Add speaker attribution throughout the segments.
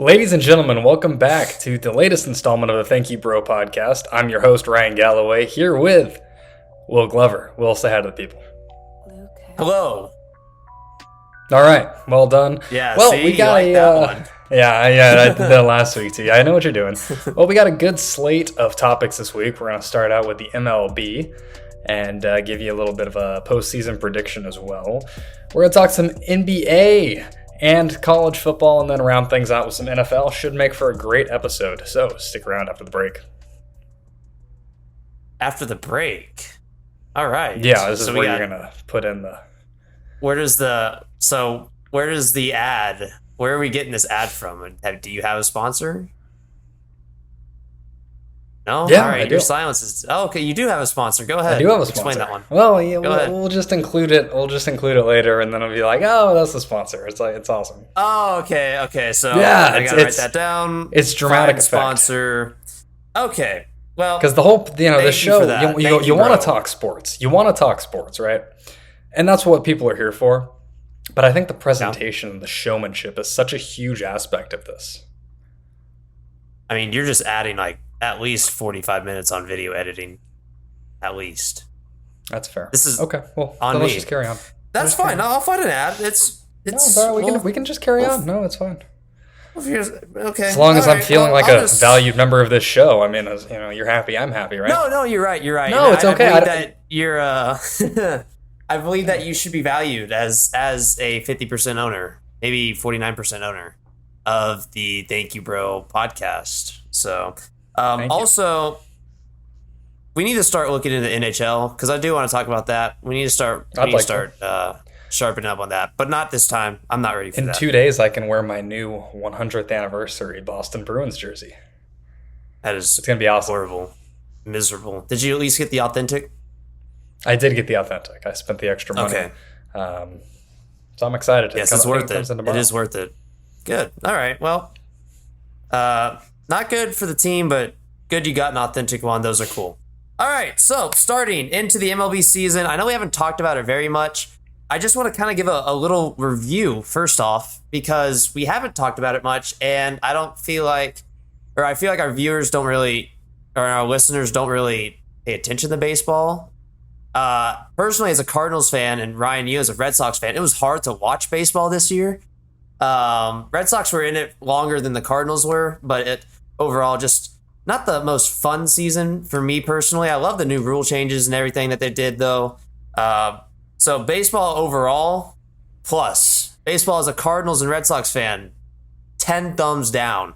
Speaker 1: Ladies and gentlemen, welcome back to the latest installment of the Thank You Bro podcast. I'm your host, Ryan Galloway, here with Will Glover. Will, say hi to the people.
Speaker 2: Hello.
Speaker 1: All right, well done.
Speaker 2: Yeah,
Speaker 1: well,
Speaker 2: see,
Speaker 1: we got
Speaker 2: you like that one.
Speaker 1: Yeah, I did that last week too. I know what you're doing. Well, we got a good slate of topics this week. We're going to start out with the MLB and give you a little bit of a postseason prediction as well. We're going to talk some NBA and college football, and then round things out with some NFL. Should make for a great episode, so stick around after the break.
Speaker 2: After the break? All right.
Speaker 1: Yeah, this is where you're going to put in the...
Speaker 2: Where does the ad... Where are we getting this ad from? Do you have a sponsor? No?
Speaker 1: Yeah,
Speaker 2: all right.
Speaker 1: I do.
Speaker 2: Your silence is... Oh, okay, you do have a sponsor. Go ahead.
Speaker 1: I do have a sponsor.
Speaker 2: Explain that one.
Speaker 1: Well, yeah,
Speaker 2: Go ahead.
Speaker 1: we'll just include it. We'll just include it later, and then it'll be like, oh, that's the sponsor. It's like, it's awesome.
Speaker 2: Oh, okay. So
Speaker 1: yeah,
Speaker 2: I gotta write that down.
Speaker 1: It's dramatic effect.
Speaker 2: Sponsor. Okay. Well,
Speaker 1: because the whole, the show, you want to talk sports. You want to talk sports, right? And that's what people are here for. But I think the presentation and the showmanship is such a huge aspect of this.
Speaker 2: I mean, you're just adding like at least 45 minutes on video editing. At least.
Speaker 1: That's fair.
Speaker 2: This is
Speaker 1: okay. Well,
Speaker 2: on
Speaker 1: then
Speaker 2: me.
Speaker 1: let's just carry on.
Speaker 2: That's fine. I'll find an ad. It's
Speaker 1: we can just carry on. No, it's fine.
Speaker 2: Okay.
Speaker 1: As long as I'm feeling like a valued member of this show. I mean, you're happy, I'm happy, right?
Speaker 2: No, you're right.
Speaker 1: No, it's okay.
Speaker 2: I believe that you're. I believe that you should be valued as a 50% owner, maybe 49% owner of the Thank You Bro podcast. So, also, we need to start looking into NHL because I do want to talk about that. We need to start. Sharpen up on that, but not this time. I'm not ready for that.
Speaker 1: In 2 days, I can wear my new 100th anniversary Boston Bruins jersey.
Speaker 2: It's
Speaker 1: gonna be awesome.
Speaker 2: Horrible, miserable. Did you at least get the authentic?
Speaker 1: I did get the authentic. I spent the extra money.
Speaker 2: Okay.
Speaker 1: So I'm excited.
Speaker 2: Yes, it's worth it. It is worth it. Good. All right. Well, not good for the team, but good you got an authentic one. Those are cool. All right. So starting into the MLB season, I know we haven't talked about it very much. I just want to kind of give a little review first off, because we haven't talked about it much, and I feel like our viewers don't really, or our listeners don't really pay attention to baseball. Personally, as a Cardinals fan, and Ryan, you as a Red Sox fan, it was hard to watch baseball this year. Red Sox were in it longer than the Cardinals were, but it overall just not the most fun season for me personally. I love the new rule changes and everything that they did, though. So baseball overall, plus baseball as a Cardinals and Red Sox fan, 10 thumbs down.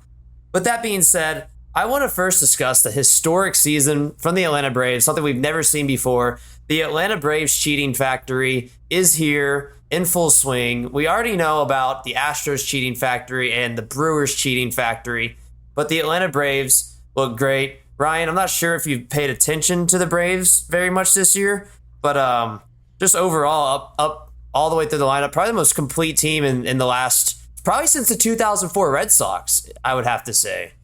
Speaker 2: But that being said, I want to first discuss the historic season from the Atlanta Braves, something we've never seen before. The Atlanta Braves cheating factory is here in full swing. We already know about the Astros cheating factory and the Brewers cheating factory, but the Atlanta Braves look great. Ryan, I'm not sure if you've paid attention to the Braves very much this year, but just overall, up all the way through the lineup, probably the most complete team in the last, probably since the 2004 Red Sox, I would have to say.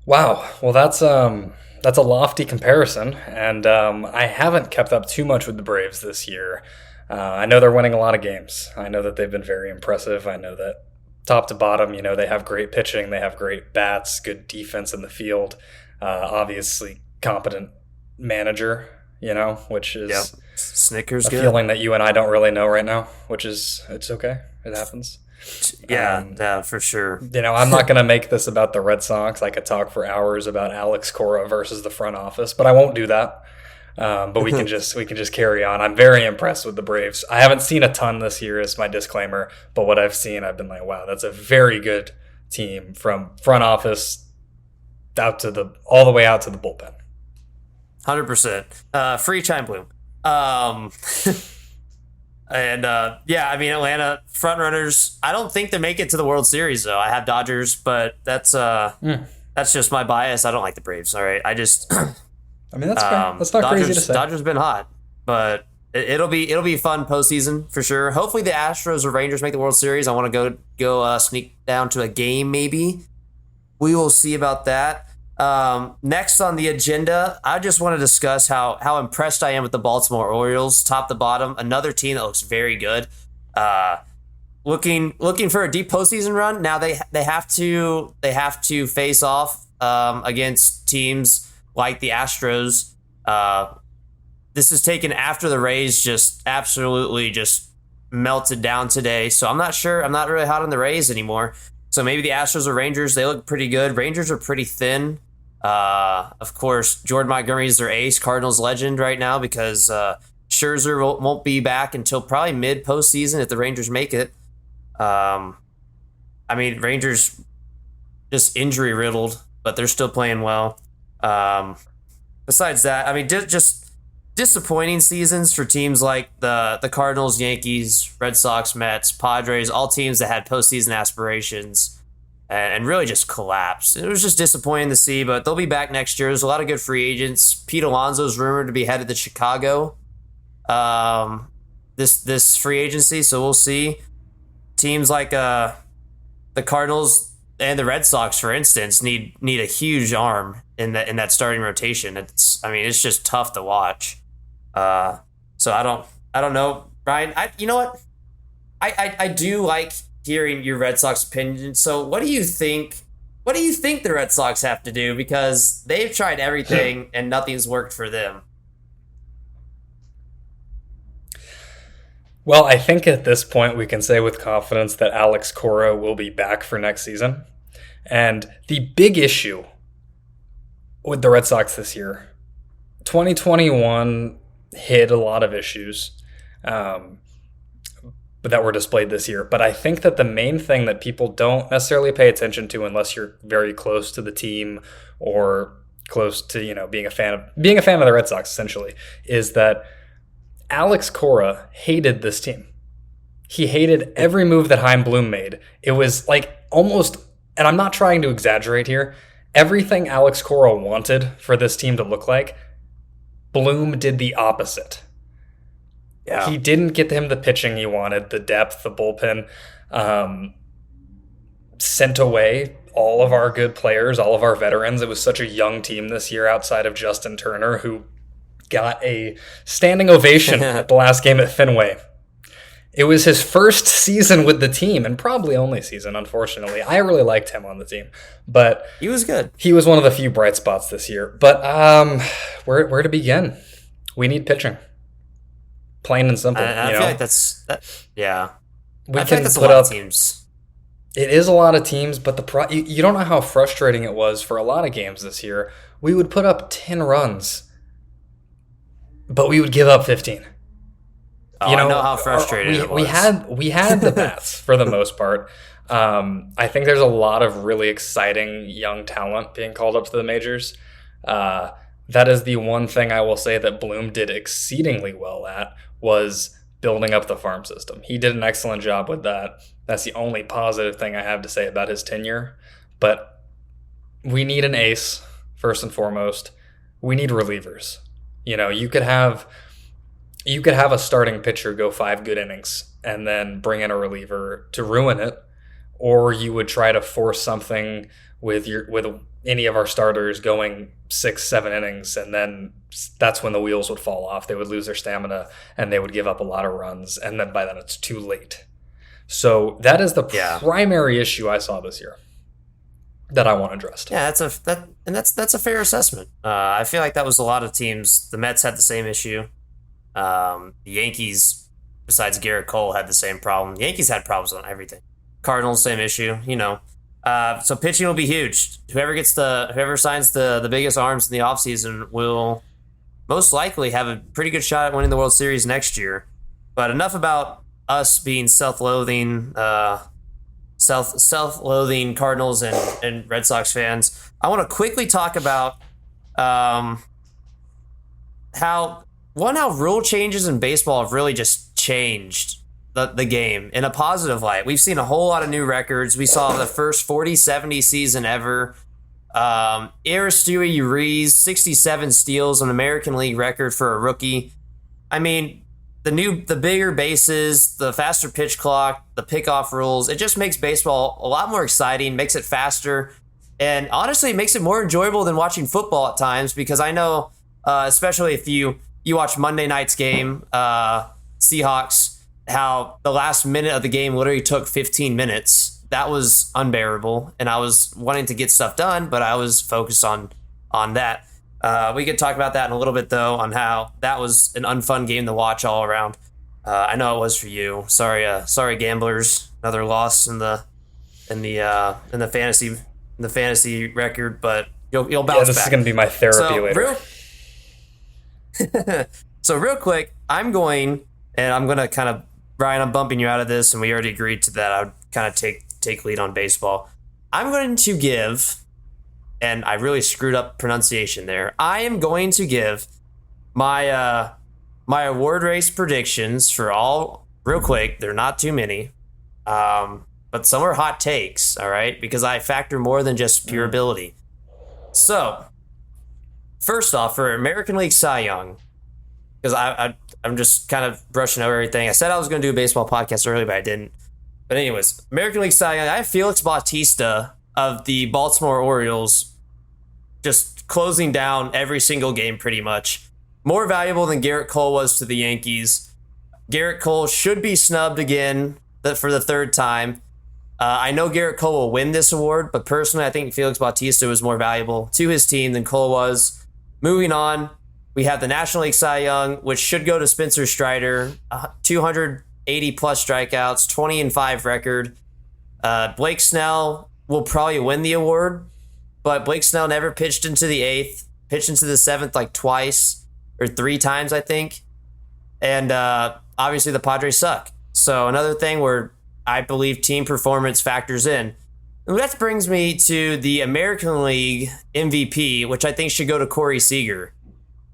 Speaker 1: Wow. Well, that's a lofty comparison, and I haven't kept up too much with the Braves this year. I know they're winning a lot of games. I know that they've been very impressive. I know that top to bottom, they have great pitching, they have great bats, good defense in the field, obviously competent manager, which is
Speaker 2: Snickers
Speaker 1: a
Speaker 2: good.
Speaker 1: feeling that you and I don't really know right now, it's okay. It happens.
Speaker 2: Yeah, for sure.
Speaker 1: I'm not going to make this about the Red Sox. I could talk for hours about Alex Cora versus the front office, but I won't do that. But we can just carry on. I'm very impressed with the Braves. I haven't seen a ton this year, is my disclaimer, but what I've seen, I've been like, wow, that's a very good team from front office all the way out to the bullpen.
Speaker 2: 100%. Free Chime Bloom. And I mean, Atlanta front runners. I don't think they make it to the World Series though. I have Dodgers, but that's just my bias. I don't like the Braves. All right, I mean, that's fair. That's not
Speaker 1: crazy to say.
Speaker 2: Dodgers been hot, but it'll be a fun postseason for sure. Hopefully, the Astros or Rangers make the World Series. I want to go sneak down to a game maybe. We will see about that. Next on the agenda, I just want to discuss how impressed I am with the Baltimore Orioles, top to bottom. Another team that looks very good. looking for a deep postseason run. Now they have to face off against teams like the Astros. This is taken after the Rays just absolutely just melted down today. So I'm not sure. I'm not really hot on the Rays anymore. So maybe the Astros or Rangers, they look pretty good. Rangers are pretty thin. Of course, Jordan Montgomery is their ace, Cardinals legend right now because Scherzer won't be back until probably mid postseason if the Rangers make it. Rangers just injury riddled, but they're still playing well. Besides that, just disappointing seasons for teams like the Cardinals, Yankees, Red Sox, Mets, Padres, all teams that had postseason aspirations and really just collapsed. It was just disappointing to see, but they'll be back next year. There's a lot of good free agents. Pete Alonso's rumored to be headed to Chicago this free agency, so we'll see. Teams like the Cardinals and the Red Sox, for instance, need a huge arm in that starting rotation. It's just tough to watch. So I don't know, Brian. You know what? I do like hearing your Red Sox opinion. So what do you think? What do you think the Red Sox have to do, because they've tried everything and nothing's worked for them?
Speaker 1: Well, I think at this point we can say with confidence that Alex Cora will be back for next season. And the big issue with the Red Sox this year, 2021 hid a lot of issues but that were displayed this year. But I think that the main thing that people don't necessarily pay attention to unless you're very close to the team or close to, being a fan of the Red Sox, essentially, is that Alex Cora hated this team. He hated every move that Chaim Bloom made. It was like almost, and I'm not trying to exaggerate here, everything Alex Cora wanted for this team to look like, Bloom did the opposite. Yeah. He didn't get him the pitching he wanted, the depth, the bullpen, sent away all of our good players, all of our veterans. It was such a young team this year outside of Justin Turner, who got a standing ovation at the last game at Fenway. It was his first season with the team, and probably only season, unfortunately. I really liked him on the team, but
Speaker 2: he was good.
Speaker 1: He was one of the few bright spots this year. But where to begin? We need pitching. Plain and simple.
Speaker 2: I feel like yeah.
Speaker 1: I feel like that's a lot of teams. It is a lot of teams, but you don't know how frustrating it was for a lot of games this year. We would put up 10 runs, but we would give up 15.
Speaker 2: I know how frustrating it was.
Speaker 1: We had the bats for the most part. I think there's a lot of really exciting young talent being called up to the majors. That is the one thing I will say that Bloom did exceedingly well at, was building up the farm system. He did an excellent job with that. That's the only positive thing I have to say about his tenure. But we need an ace, first and foremost. We need relievers. You could have a starting pitcher go 5 good innings and then bring in a reliever to ruin it, or you would try to force something with any of our starters going 6-7 innings, and then that's when the wheels would fall off. They would lose their stamina and they would give up a lot of runs, and then by then it's too late. So that is the primary issue I saw this year that I want addressed.
Speaker 2: Yeah, that's a fair assessment. I feel like that was a lot of teams. The Mets had the same issue. The Yankees, besides Garrett Cole, had the same problem. The Yankees had problems on everything. Cardinals, same issue. So pitching will be huge. Whoever signs the biggest arms in the offseason will most likely have a pretty good shot at winning the World Series next year. But enough about us being self-loathing Cardinals and Red Sox fans. I want to quickly talk about how rule changes in baseball have really just changed the game in a positive light. We've seen a whole lot of new records. We saw the first 40-70 season ever. Aristeide Uriz, 67 steals, an American League record for a rookie. The bigger bases, the faster pitch clock, the pickoff rules, it just makes baseball a lot more exciting, makes it faster, and honestly, it makes it more enjoyable than watching football at times, because I know, especially if you watch Monday night's game, Seahawks how the last minute of the game literally took 15 minutes. That was unbearable, and I was wanting to get stuff done, but I was focused on that. We could talk about that in a little bit, though, on how that was an unfun game to watch all around. I know it was for you. Sorry, gamblers. Another loss in the fantasy record, but you'll bounce back.
Speaker 1: This is going to be my therapy later.
Speaker 2: So real quick, I'm going to kind of, Brian, I'm bumping you out of this, and we already agreed to that. I would kind of take lead on baseball. I'm going to give, and I really screwed up pronunciation there. I am going to give my my award race predictions for all real quick. They're not too many, but some are hot takes. All right, because I factor more than just pure ability. So first off, for American League Cy Young, because I'm just kind of brushing over everything. I said I was going to do a baseball podcast earlier, but I didn't. But anyways, American League Cy Young, I have Felix Bautista of the Baltimore Orioles just closing down every single game pretty much. More valuable than Garrett Cole was to the Yankees. Garrett Cole should be snubbed again for the third time. I know Garrett Cole will win this award, but personally I think Felix Bautista was more valuable to his team than Cole was. Moving on, we have the National League Cy Young, which should go to Spencer Strider. 280 plus strikeouts, 20-5 record. Blake Snell will probably win the award, but Blake Snell never pitched into the eighth, pitched into the seventh like twice or three times, I think. And obviously the Padres suck. So another thing where I believe team performance factors in. And that brings me to the American League MVP, which I think should go to Corey Seager.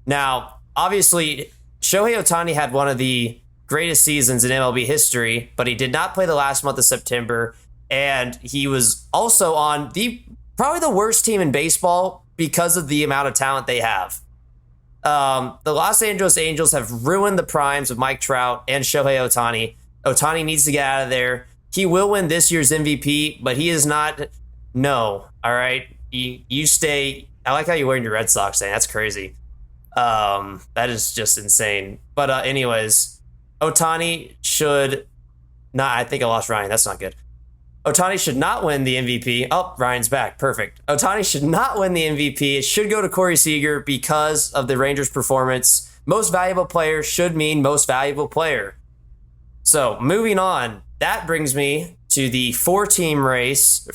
Speaker 2: Now, obviously, Shohei Ohtani had one of the greatest seasons in MLB history, but he did not play the last month of September, and he was also on probably the worst team in baseball because of the amount of talent they have. The Los Angeles Angels have ruined the primes of Mike Trout and Shohei Ohtani. Ohtani needs to get out of there. He will win this year's MVP, but he is not. No, all right. You stay. I like how you're wearing your Red Sox thing. That's crazy. That is just insane. But anyways, Ohtani should not. I think I lost Ryan. That's not good. Ohtani should not win the MVP. Oh, Ryan's back. Perfect. Ohtani should not win the MVP. It should go to Corey Seager because of the Rangers' performance. Most valuable player should mean most valuable player. So moving on, that brings me to the four-player race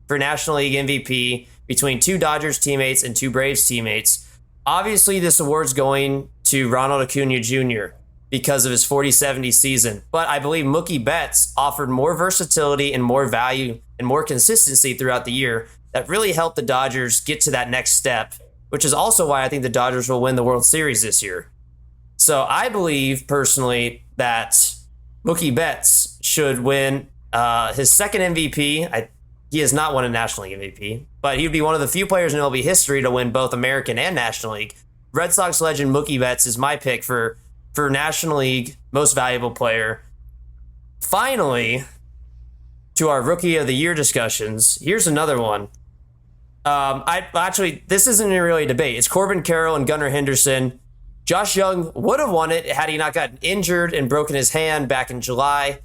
Speaker 2: for National League MVP between two Dodgers teammates and two Braves teammates. Obviously, this award's going to Ronald Acuna Jr. because of his 40-70 season, but I believe Mookie Betts offered more versatility and more value and more consistency throughout the year that really helped the Dodgers get to that next step, which is also why I think the Dodgers will win the World Series this year. So I believe personally that Mookie Betts should win his second MVP. He has not won a National League MVP, but he would be one of the few players in MLB history to win both American and National League. Red Sox legend Mookie Betts is my pick for National League Most Valuable Player. Finally, to our Rookie of the Year discussions, here's another one. This isn't really a debate. It's Corbin Carroll and Gunnar Henderson. Josh Young would have won it had he not gotten injured and broken his hand back in July.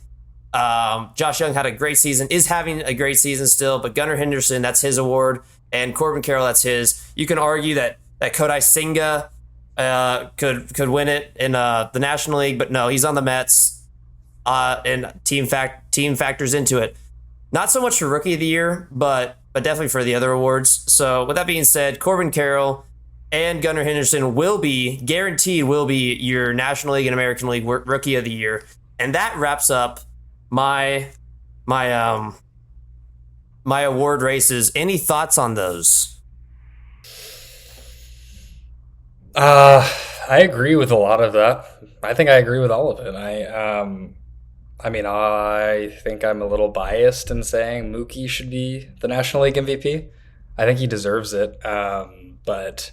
Speaker 2: Josh Young had a great season, is having a great season still, but Gunnar Henderson, that's his award, and Corbin Carroll, that's his. You can argue that Kodai Senga could win it in the National League, but no, he's on the Mets, and team factors into it. Not so much for Rookie of the Year, but definitely for the other awards. So with that being said, Corbin Carroll and Gunnar Henderson will be your National League and American League Rookie of the Year, and that wraps up my award races. Any thoughts on those?
Speaker 1: I agree with a lot of that. I think I agree with all of it. I think I'm a little biased in saying Mookie should be the National League MVP. I think he deserves it. But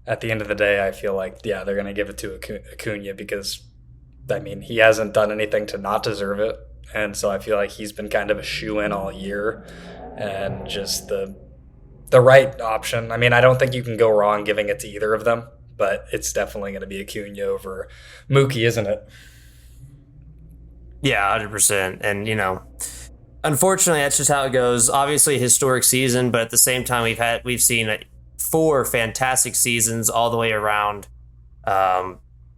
Speaker 1: at the end of the day, I feel like, they're going to give it to Acuna because, he hasn't done anything to not deserve it. And so I feel like he's been kind of a shoe-in all year and just the right option. I don't think you can go wrong giving it to either of them, but it's definitely going to be Acuna over Mookie, isn't it?
Speaker 2: Yeah, 100%. And, unfortunately, that's just how it goes. Obviously, a historic season, but at the same time, we've seen 4 fantastic seasons all the way around.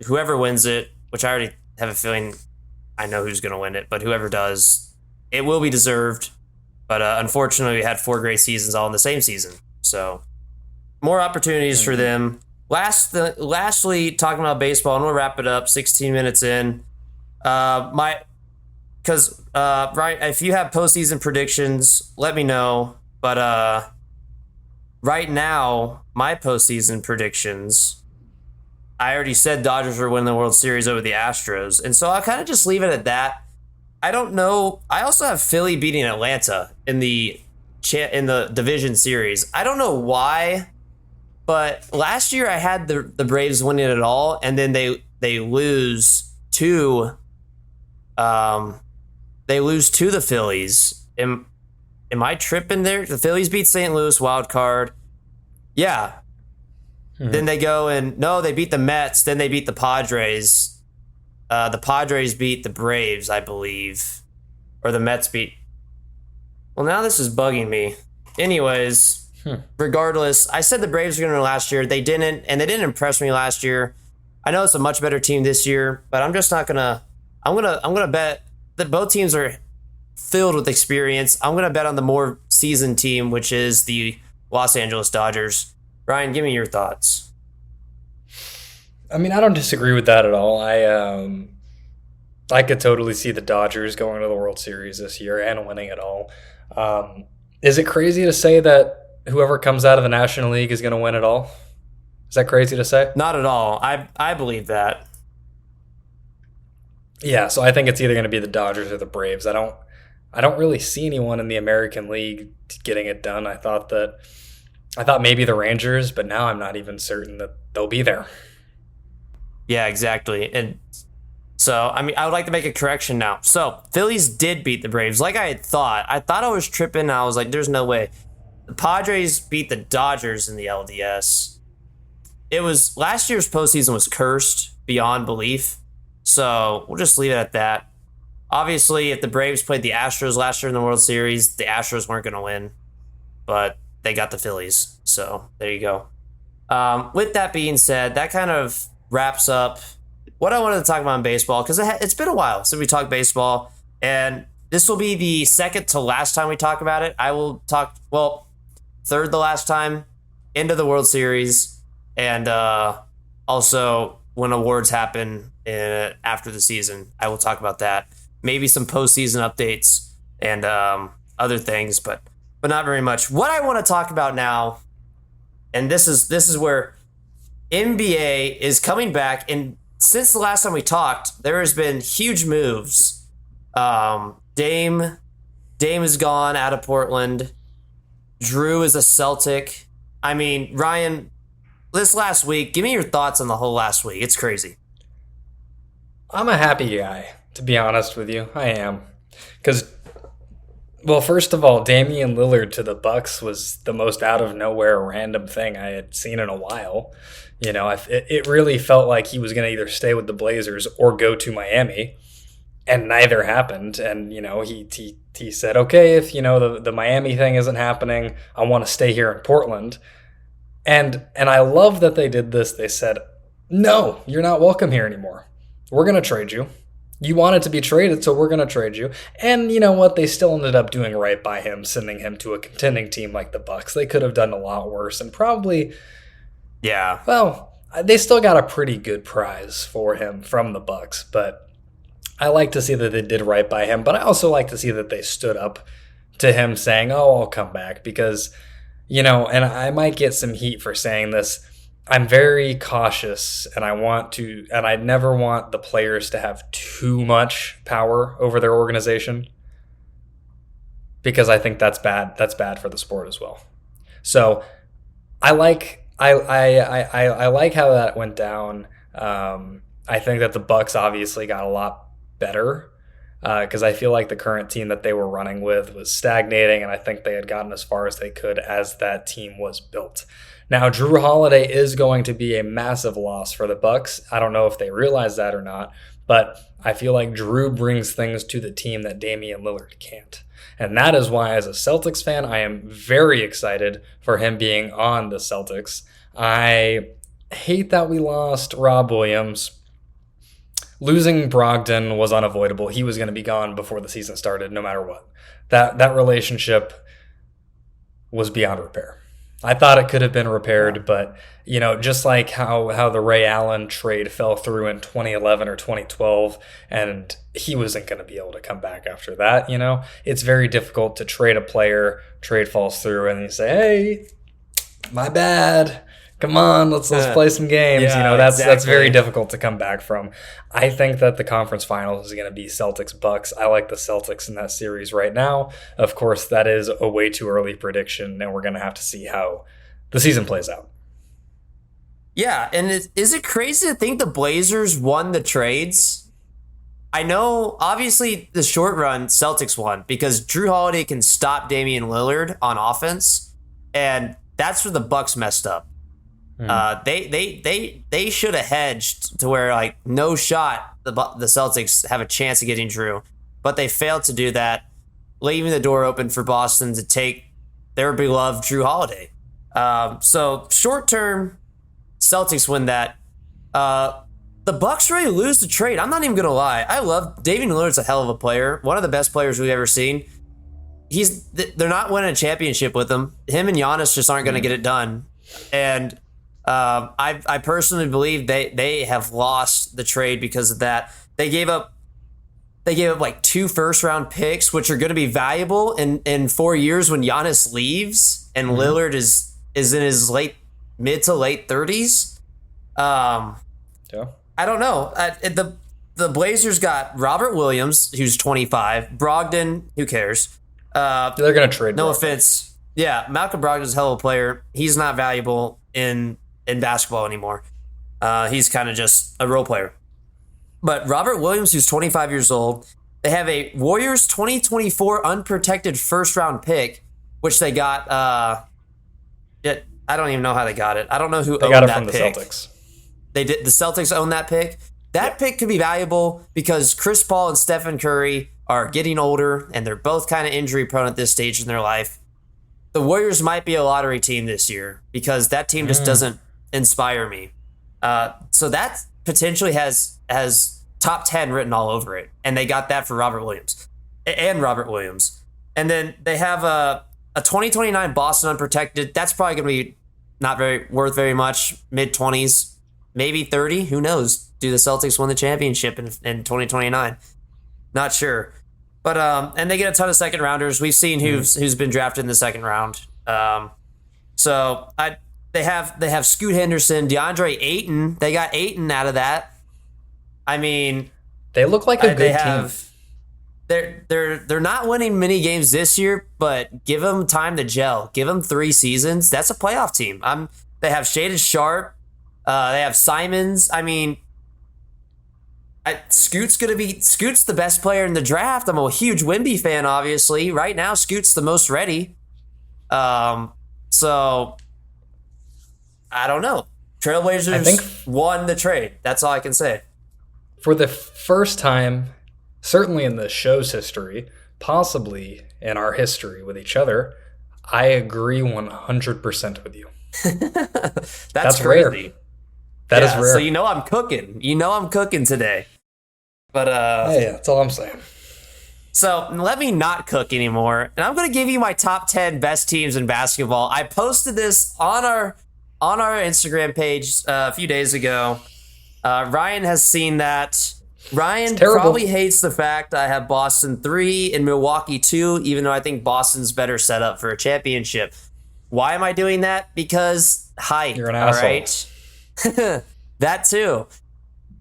Speaker 2: Whoever wins it, which I already have a feeling I know who's going to win it, but whoever does, it will be deserved. But unfortunately, we had 4 great seasons all in the same season. So more opportunities for them. Lastly, talking about baseball, and we'll wrap it up. 16 minutes in. Right, if you have postseason predictions, let me know. But right now, my postseason predictions, I already said Dodgers are winning the World Series over the Astros, and so I'll kind of just leave it at that. I don't know. I also have Philly beating Atlanta in the division series. I don't know why, but last year I had the Braves winning it all, and then they lose to the Phillies. Am I tripping there? The Phillies beat St. Louis wild card. Yeah. Then they go and no, they beat the Mets. Then they beat the Padres. The Padres beat the Braves, I believe, or the Mets beat. Well, now this is bugging me. Anyways, regardless, I said the Braves were going to win last year. They didn't, and they didn't impress me last year. I know it's a much better team this year, but I'm just not gonna. I'm gonna bet that both teams are filled with experience. I'm gonna bet on the more seasoned team, which is the Los Angeles Dodgers. Ryan, give me your thoughts.
Speaker 1: I mean, I don't disagree with that at all. I could totally see the Dodgers going to the World Series this year and winning it all. Is it crazy to say that whoever comes out of the National League is going to win it all? Is that crazy to say?
Speaker 2: Not at all. I believe that.
Speaker 1: Yeah, so I think it's either going to be the Dodgers or the Braves. I don't really see anyone in the American League getting it done. I thought maybe the Rangers, but now I'm not even certain that they'll be there.
Speaker 2: Yeah, exactly. And so, I mean, I would like to make a correction now. So, Phillies did beat the Braves like I had thought. I thought I was tripping. I was like, there's no way. The Padres beat the Dodgers in the LDS. It was last year's postseason was cursed beyond belief. So, we'll just leave it at that. Obviously, if the Braves played the Astros last year in the World Series, the Astros weren't going to win. But they got the Phillies. So, there you go. With that being said, that kind of wraps up what I wanted to talk about in baseball, because it's been a while since we talked baseball, and this will be the second to last time we talk about it. I will talk, third to last time, into the World Series, and also when awards happen after the season, I will talk about that. Maybe some postseason updates and other things, but not very much. What I want to talk about now, and this is where NBA is coming back, and since the last time we talked, there has been huge moves. Dame is gone out of Portland. Drew is a Celtic. I mean, Ryan, this last week, give me your thoughts on the whole last week. It's crazy.
Speaker 1: I'm a happy guy, to be honest with you. I am. Because, first of all, Damian Lillard to the Bucks was the most out of nowhere random thing I had seen in a while. You know, it really felt like he was going to either stay with the Blazers or go to Miami, and neither happened. And, you know, he said, okay, if, you know, the Miami thing isn't happening, I want to stay here in Portland. And I love that they did this. They said, no, you're not welcome here anymore. We're going to trade you. You wanted to be traded, so we're going to trade you. And you know what? They still ended up doing right by him, sending him to a contending team like the Bucks. They could have done a lot worse, and probably,
Speaker 2: yeah.
Speaker 1: Well, they still got a pretty good prize for him from the Bucks. But I like to see that they did right by him. But I also like to see that they stood up to him, saying, "Oh, I'll come back," because, you know, and I might get some heat for saying this. I'm very cautious, and I never want the players to have too much power over their organization, because I think that's bad. That's bad for the sport as well. So I like how that went down. I think that the Bucks obviously got a lot better, because I feel like the current team that they were running with was stagnating, and I think they had gotten as far as they could as that team was built. Now, Drew Holiday is going to be a massive loss for the Bucks. I don't know if they realize that or not, But I feel like Drew brings things to the team that Damian Lillard can't. And that is why, as a Celtics fan, I am very excited for him being on the Celtics. I hate that we lost Rob Williams. Losing Brogdon was unavoidable. He was going to be gone before the season started, no matter what. That relationship was beyond repair. I thought it could have been repaired, but just like how the Ray Allen trade fell through in 2011 or 2012, and he wasn't going to be able to come back after that. It's very difficult to trade a player, trade falls through, and you say, "Hey, my bad. Come on, let's play some games."
Speaker 2: Yeah,
Speaker 1: that's very difficult to come back from. I think that the conference finals is going to be Celtics Bucks. I like the Celtics in that series right now. Of course, that is a way too early prediction, and we're going to have to see how the season plays out.
Speaker 2: Yeah, and is it crazy to think the Blazers won the trades? I know, obviously, the short run, Celtics won because Drew Holiday can stop Damian Lillard on offense, and that's where the Bucks messed up. They should have hedged to where no shot the Celtics have a chance of getting Drew, but they failed to do that, leaving the door open for Boston to take their beloved Drew Holiday. So short term, Celtics win that. The Bucks really lose the trade. I'm not even gonna lie. I love Damian Lillard's a hell of a player, one of the best players we've ever seen. They're not winning a championship with him. Him and Giannis just aren't gonna get it done, and I personally believe they have lost the trade because of that. They gave up 2 first-round picks, which are going to be valuable in 4 years when Giannis leaves and Lillard is in his mid to late 30s. Yeah. I don't know. The Blazers got Robert Williams, who's 25. Brogdon, who cares?
Speaker 1: They're going to trade.
Speaker 2: No offense. Yeah, Malcolm Brogdon's a hell of a player. He's not valuable in basketball anymore. He's kind of just a role player. But Robert Williams, who's 25 years old, they have a Warriors 2024 unprotected first-round pick, which they got. I don't even know how they got it. I don't know who
Speaker 1: they
Speaker 2: owned
Speaker 1: got it
Speaker 2: that
Speaker 1: from
Speaker 2: pick.
Speaker 1: The Celtics.
Speaker 2: They did. The Celtics own that pick. That pick could be valuable because Chris Paul and Stephen Curry are getting older, and they're both kind of injury-prone at this stage in their life. The Warriors might be a lottery team this year because that team just doesn't inspire me. So that potentially has top 10 written all over it. And they got that for Robert Williams. And then they have a 2029 Boston unprotected. That's probably going to be not worth very much. Mid-20s, maybe 30. Who knows? Do the Celtics win the championship in 2029? Not sure. But and they get a ton of second rounders. We've seen who's been drafted in the second round. So they have Scoot Henderson, DeAndre Ayton. They got Ayton out of that. I mean,
Speaker 1: they look like a good team.
Speaker 2: They're not winning many games this year, but give them time to gel. Give them 3 seasons. That's a playoff team. They have Shaded Sharp. They have Simons. I mean, Scoot's the best player in the draft. I'm a huge Wemby fan, obviously. Right now, Scoot's the most ready. So I don't know. Trailblazers won the trade. That's all I can say.
Speaker 1: For the first time, certainly in the show's history, possibly in our history with each other, I agree 100% with you.
Speaker 2: That's
Speaker 1: rare.
Speaker 2: Crazy.
Speaker 1: That is rare.
Speaker 2: So I'm cooking. I'm cooking today. But
Speaker 1: yeah, that's all I'm saying.
Speaker 2: So let me not cook anymore, and I'm going to give you my top 10 best teams in basketball. I posted this on our Instagram page a few days ago. Ryan has seen that. Ryan probably hates the fact I have Boston 3 and Milwaukee 2, even though I think Boston's better set up for a championship. Why am I doing that? Because hype.
Speaker 1: You're an asshole.
Speaker 2: All right? That too.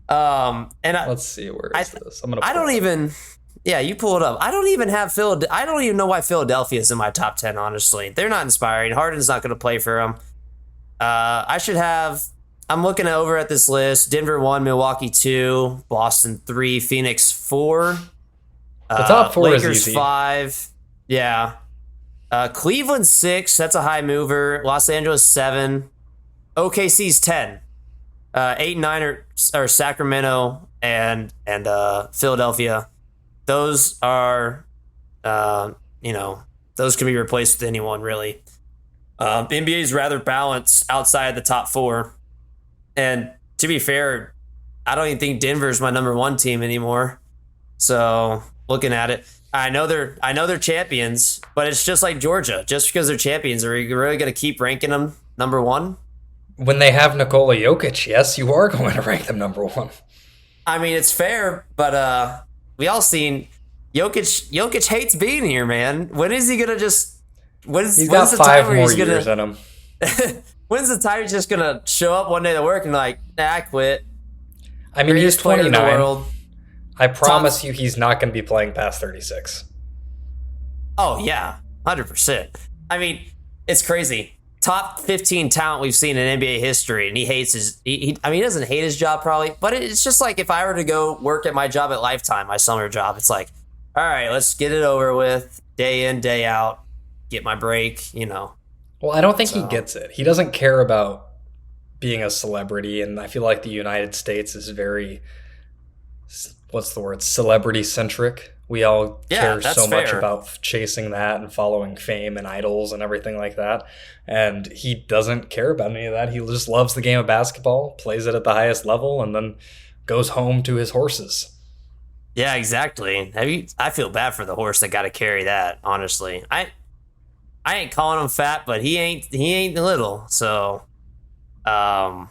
Speaker 2: And
Speaker 1: let's see, where is this?
Speaker 2: You pull it up. I don't even know why Philadelphia's in my top 10, honestly. They're not inspiring. Harden's not going to play for them. I'm looking over at this list. Denver 1, Milwaukee 2, Boston 3, Phoenix 4.
Speaker 1: The top 4
Speaker 2: Lakers
Speaker 1: is easy.
Speaker 2: 5. Yeah. Cleveland 6. That's a high mover. Los Angeles 7. OKC's 10. 8 and 9 are Sacramento and Philadelphia. Those are, those can be replaced with anyone really. The NBA is rather balanced outside the top four, and to be fair, I don't even think Denver's my number one team anymore. So looking at it, I know they're champions, but it's just like Georgia. Just because they're champions, are you really going to keep ranking them number one?
Speaker 1: When they have Nikola Jokic, yes, you are going to rank them number one.
Speaker 2: I mean, it's fair, but we all seen Jokic hates being here, man. When is he gonna just?
Speaker 1: He's got 5 more years in him.
Speaker 2: When's the time he's just gonna show up one day to work and like, I quit?
Speaker 1: I mean, he's 29. I promise you, he's not going to be playing past 36.
Speaker 2: Oh yeah, 100%. I mean, it's crazy. Top 15 talent we've seen in NBA history, and he hates his. He doesn't hate his job probably, but it's just like if I were to go work at my job at Lifetime, my summer job, it's like, all right, let's get it over with, day in, day out, get my break,
Speaker 1: Well, I don't think he gets it. He doesn't care about being a celebrity, and I feel like the United States is very, what's the word, celebrity-centric. We all care so much about chasing that and following fame and idols and everything like that. And he doesn't care about any of that. He just loves the game of basketball, plays it at the highest level, and then goes home to his horses.
Speaker 2: Yeah, exactly. I feel bad for the horse that got to carry that, honestly. I ain't calling him fat, but he ain't little. So, but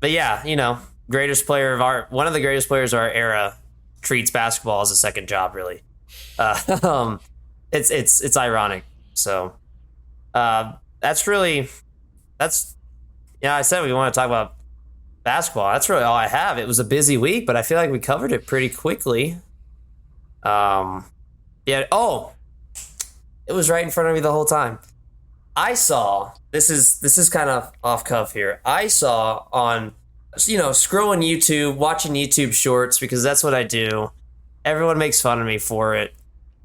Speaker 2: yeah, greatest player of one of the greatest players of our era treats basketball as a second job, really. It's ironic. So, I said we want to talk about basketball. That's really all I have. It was a busy week, but I feel like we covered it pretty quickly. It was right in front of me the whole time. I saw, this is kind of off cuff here. I saw on, scrolling YouTube, watching YouTube shorts, because that's what I do. Everyone makes fun of me for it.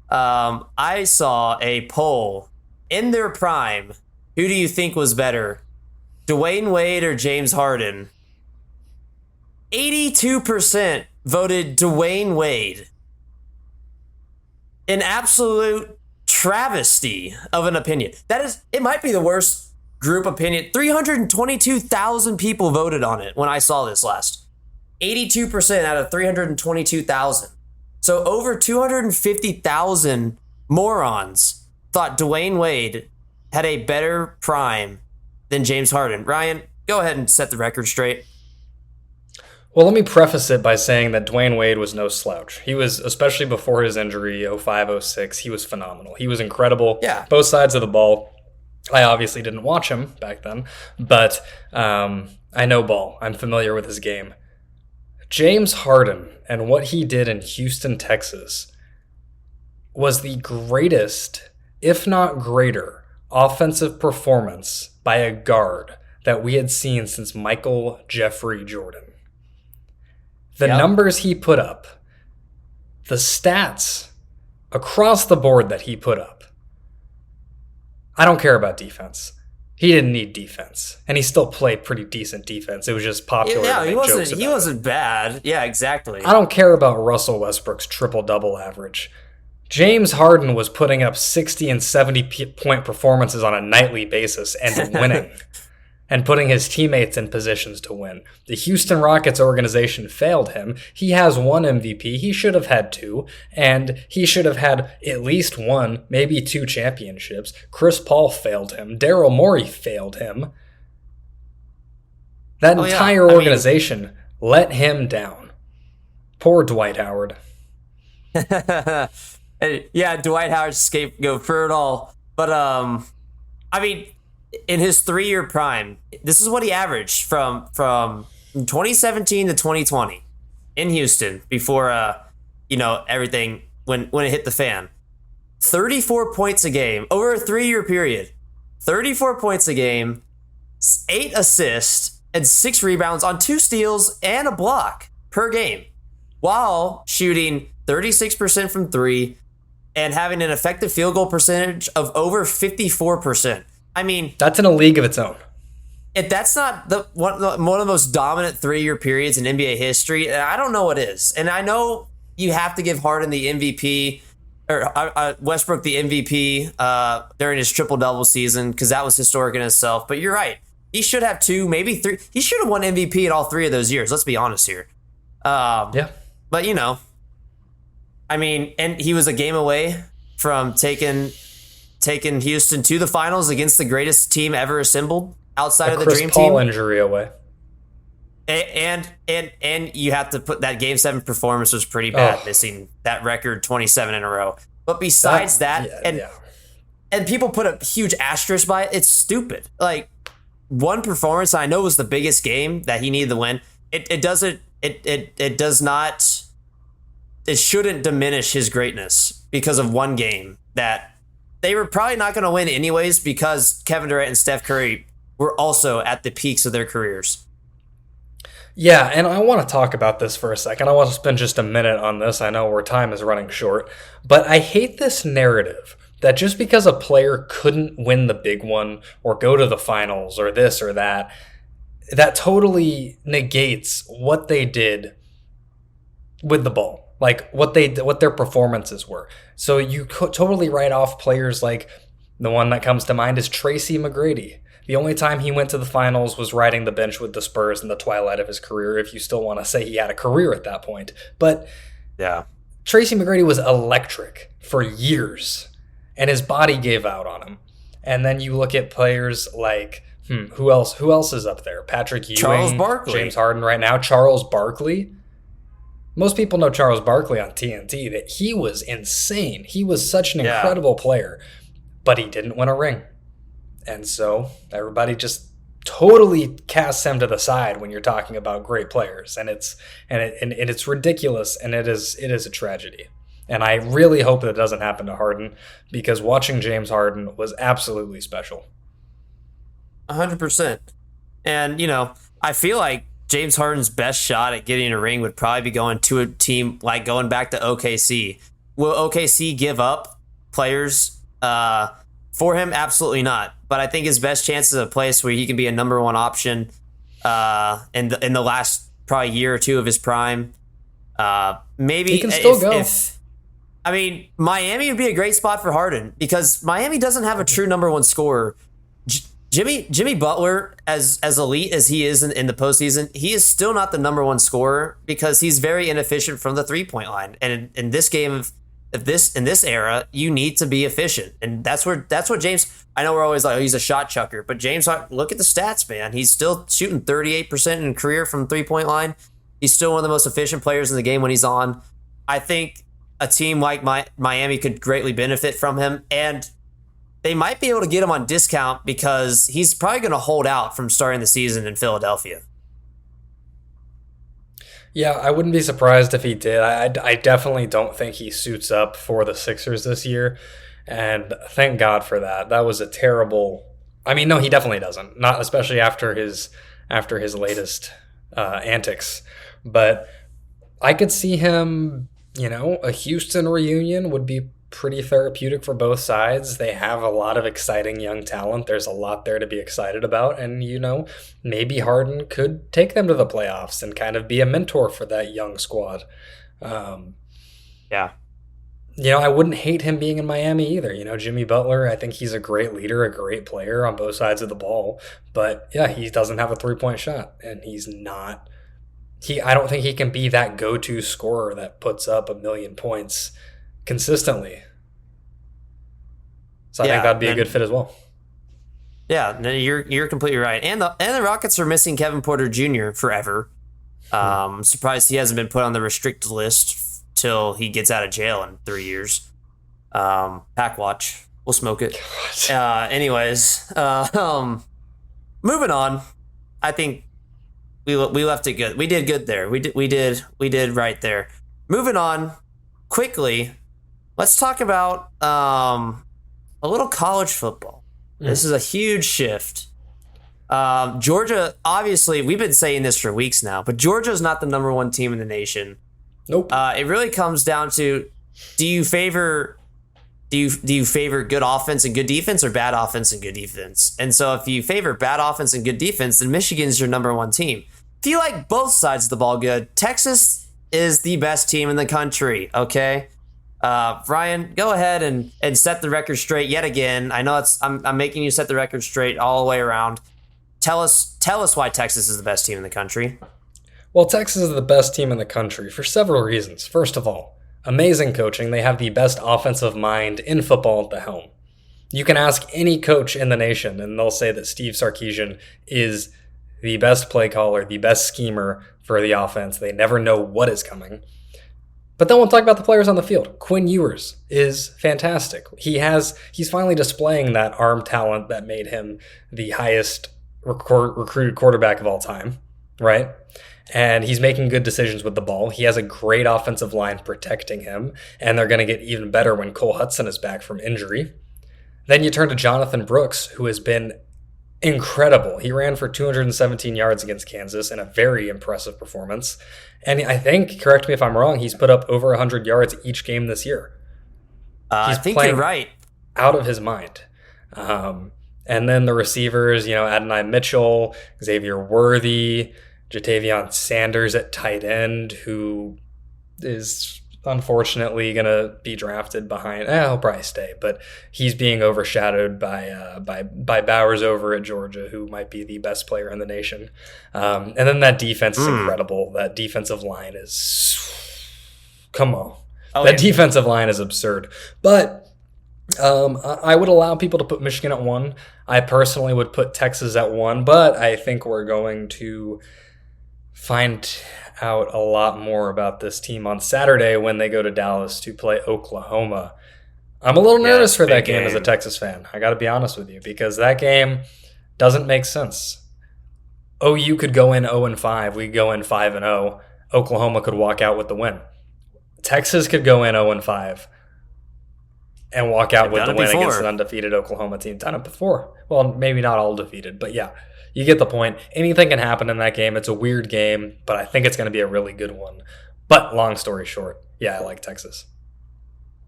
Speaker 2: I saw a poll in their prime. Who do you think was better, Dwayne Wade or James Harden? 82% voted Dwayne Wade. An absolute travesty of an opinion. It might be the worst group opinion. 322,000 people voted on it when I saw this last. 82% out of 322,000. So over 250,000 morons thought Dwayne Wade had a better prime than James Harden. Ryan, go ahead and set the record straight.
Speaker 1: Well, let me preface it by saying that Dwayne Wade was no slouch. He was, especially before his injury, 05-06, he was phenomenal. He was incredible.
Speaker 2: Yeah.
Speaker 1: Both sides of the ball. I obviously didn't watch him back then, but I know ball. I'm familiar with his game. James Harden and what he did in Houston, Texas was the greatest, if not greater, offensive performance by a guard that we had seen since Michael Jeffrey Jordan. The numbers he put up, the stats across the board that he put up. I don't care about defense. He didn't need defense, and he still played pretty decent defense. It was just popular.
Speaker 2: Yeah,
Speaker 1: he
Speaker 2: wasn't bad. Yeah, exactly.
Speaker 1: I don't care about Russell Westbrook's triple-double average. James Harden was putting up 60 and 70-point performances on a nightly basis and winning. And putting his teammates in positions to win. The Houston Rockets organization failed him. He has one MVP. He should have had 2. And he should have had at least 1, maybe 2 championships. Chris Paul failed him. Daryl Morey failed him. That entire organization let him down. Poor Dwight Howard.
Speaker 2: Yeah, Dwight Howard's scapegoat for it all. But, in his 3-year prime, this is what he averaged from 2017 to 2020 in Houston before everything when it hit the fan. 34 points a game over a 3-year period. 34 points a game, 8 assists and 6 rebounds on 2 steals and a block per game, while shooting 36% from 3 and having an effective field goal percentage of over 54%. I mean,
Speaker 1: that's in a league of its own.
Speaker 2: if that's not one of the most dominant 3-year periods in NBA history, I don't know what is. And I know you have to give Harden the MVP or Westbrook the MVP during his triple-double season because that was historic in itself. But you're right. He should have 2, maybe 3. He should have won MVP in all 3 of those years. Let's be honest here.
Speaker 1: Yeah.
Speaker 2: But, I mean, and he was a game away from taking Houston to the finals against the greatest team ever assembled outside of the Dream
Speaker 1: Chris Paul
Speaker 2: Team.
Speaker 1: Injury away.
Speaker 2: And you have to put that Game 7 performance was pretty bad, missing that record 27 in a row. But besides and people put a huge asterisk by it. It's stupid. Like one performance, I know was the biggest game that he needed to win. It does not. It shouldn't diminish his greatness because of one game that they were probably not going to win anyways because Kevin Durant and Steph Curry were also at the peaks of their careers.
Speaker 1: Yeah, and I want to talk about this for a second. I want to spend just a minute on this. I know our time is running short, but I hate this narrative that just because a player couldn't win the big one or go to the finals or this or that, that totally negates what they did with the ball, like what their performances were. So you could totally write off players like the one that comes to mind is Tracy McGrady. The only time he went to the finals was riding the bench with the Spurs in the twilight of his career, if you still want to say he had a career at that point. But
Speaker 2: yeah,
Speaker 1: Tracy McGrady was electric for years, and his body gave out on him. And then you look at players like, who else? Who else is up there? Patrick Ewing,
Speaker 2: Charles Barkley,
Speaker 1: James Harden right now, Charles Barkley. Most people know Charles Barkley on TNT, that he was insane. He was such an incredible player, but he didn't win a ring. And so everybody just totally casts him to the side when you're talking about great players, and it's ridiculous, and it is a tragedy. And I really hope that doesn't happen to Harden, because watching James Harden was absolutely special.
Speaker 2: 100%. And I feel like James Harden's best shot at getting a ring would probably be going to a team like going back to OKC. Will OKC give up players for him? Absolutely not. But I think his best chance is a place where he can be a number one option in the last probably year or two of his prime. Maybe
Speaker 1: he can still go.
Speaker 2: Miami would be a great spot for Harden because Miami doesn't have a true number one scorer. Jimmy Butler, as elite as he is in the postseason, he is still not the number one scorer because he's very inefficient from the 3-point line. And in this game in this era, you need to be efficient, and that's what James. I know we're always like, he's a shot chucker, but James, look at the stats, man. He's still shooting 38% in career from 3-point line. He's still one of the most efficient players in the game when he's on. I think a team like Miami could greatly benefit from him, and they might be able to get him on discount because he's probably going to hold out from starting the season in Philadelphia.
Speaker 1: Yeah, I wouldn't be surprised if he did. I definitely don't think he suits up for the Sixers this year, and thank God for that. That was a terrible. I mean, no, he definitely doesn't. Not especially after his latest antics. But I could see him. A Houston reunion would be pretty therapeutic for both sides. They have a lot of exciting young talent. There's a lot there to be excited about. And, maybe Harden could take them to the playoffs and kind of be a mentor for that young squad.
Speaker 2: Yeah.
Speaker 1: I wouldn't hate him being in Miami either. Jimmy Butler, I think he's a great leader, a great player on both sides of the ball. But, yeah, he doesn't have a 3-point shot. And he's not. I don't think he can be that go-to scorer that puts up 1 million points consistently. So I think that'd be a good fit as well.
Speaker 2: Yeah, no, you're completely right. And the Rockets are missing Kevin Porter Jr. forever. I'm surprised he hasn't been put on the restricted list till he gets out of jail in 3 years. Pack watch. We'll smoke it. Anyways, moving on. I think we left it good. We did good there. We did right there. Moving on quickly. Let's talk about a little college football. This is a huge shift. Georgia, obviously, we've been saying this for weeks now, but Georgia's not the number one team in the nation.
Speaker 1: Nope.
Speaker 2: It really comes down to, do you favor do you favor good offense and good defense or bad offense and good defense? And so if you favor bad offense and good defense, then Michigan's your number one team. If you like both sides of the ball good, Texas is the best team in the country, okay? Ryan, go ahead and set the record straight yet again. I know I'm making you set the record straight all the way around. Tell us why Texas is the best team in the country.
Speaker 1: Well, Texas is the best team in the country for several reasons. First of all, amazing coaching. They have the best offensive mind in football at the helm. You can ask any coach in the nation, and they'll say that Steve Sarkisian is the best play caller, the best schemer for the offense. They never know what is coming. But then we'll talk about the players on the field. Quinn Ewers is fantastic. He's finally displaying that arm talent that made him the highest recruited quarterback of all time, right? And he's making good decisions with the ball. He has a great offensive line protecting him, and they're going to get even better when Cole Hudson is back from injury. Then you turn to Jonathan Brooks, who has been incredible. He ran for 217 yards against Kansas in a very impressive performance. And I think, correct me if I'm wrong, he's put up over 100 yards each game this year.
Speaker 2: I think you're right.
Speaker 1: Out of his mind. And then the receivers, Adonai Mitchell, Xavier Worthy, Jatavion Sanders at tight end, who is unfortunately going to be drafted behind. He'll probably stay, but he's being overshadowed by Bowers over at Georgia, who might be the best player in the nation. And then that defense is incredible. That defensive line is, come on. Defensive line is absurd. But I would allow people to put Michigan at 1. I personally would put Texas at 1, but I think we're going to find out a lot more about this team on Saturday when they go to Dallas to play Oklahoma. I'm a little nervous for that game as a Texas fan. I got to be honest with you, because that game doesn't make sense. OU could go in 0-5. We go in 5-0. Oklahoma could walk out with the win. Texas could go in 0-5 and walk out with the win against an undefeated Oklahoma team. Done it before. Well, maybe not all defeated, but yeah. You get the point. Anything can happen in that game. It's a weird game, but I think it's going to be a really good one. But long story short, yeah, I like Texas.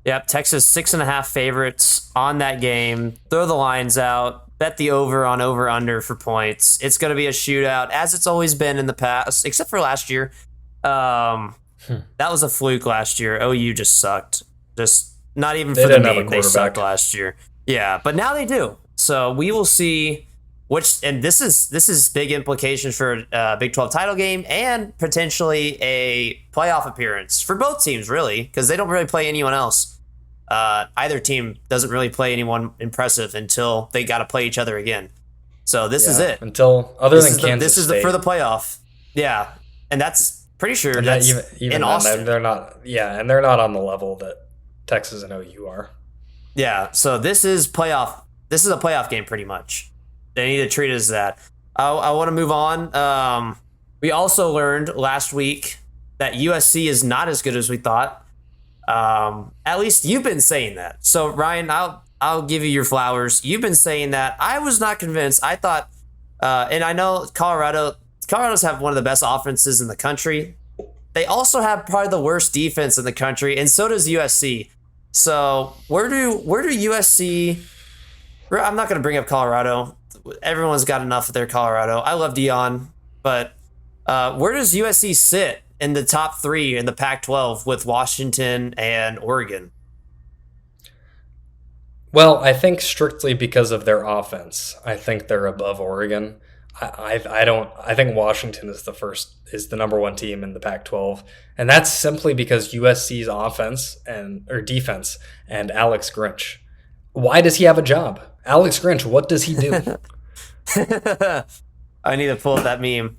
Speaker 2: Yep, Texas 6.5 favorites on that game. Throw the lines out. Bet the over on over-under for points. It's going to be a shootout, as it's always been in the past, except for last year. That was a fluke last year. OU just sucked. Just not even for the name. They sucked last year. Yeah, but now they do. So we will see. And this is big implications for a Big 12 title game and potentially a playoff appearance for both teams, really, because they don't really play anyone else. Either team doesn't really play anyone impressive until they got to play each other again. So this is it.
Speaker 1: Until Kansas
Speaker 2: this is
Speaker 1: State.
Speaker 2: For the playoff. Yeah, and that's pretty sure and that's even in Austin.
Speaker 1: They're not. Yeah, and they're not on the level that Texas and OU are.
Speaker 2: Yeah, so this is playoff. This is a playoff game, pretty much. They need to treat it as that. I want to move on. We also learned last week that USC is not as good as we thought. At least you've been saying that. So Ryan, I'll give you your flowers. You've been saying that. I was not convinced. I thought, and I know Colorado's have one of the best offenses in the country. They also have probably the worst defense in the country, and so does USC. So where do USC? I'm not going to bring up Colorado. Everyone's got enough of their Colorado. I love Dion, but where does USC sit in the top 3 in the Pac-12 with Washington and Oregon?
Speaker 1: Well, I think strictly because of their offense, I think they're above Oregon. I think Washington is the number 1 team in the Pac-12, and that's simply because USC's offense or defense and Alex Grinch. Why does he have a job? Alex Grinch, what does he do?
Speaker 2: I need to pull up that meme.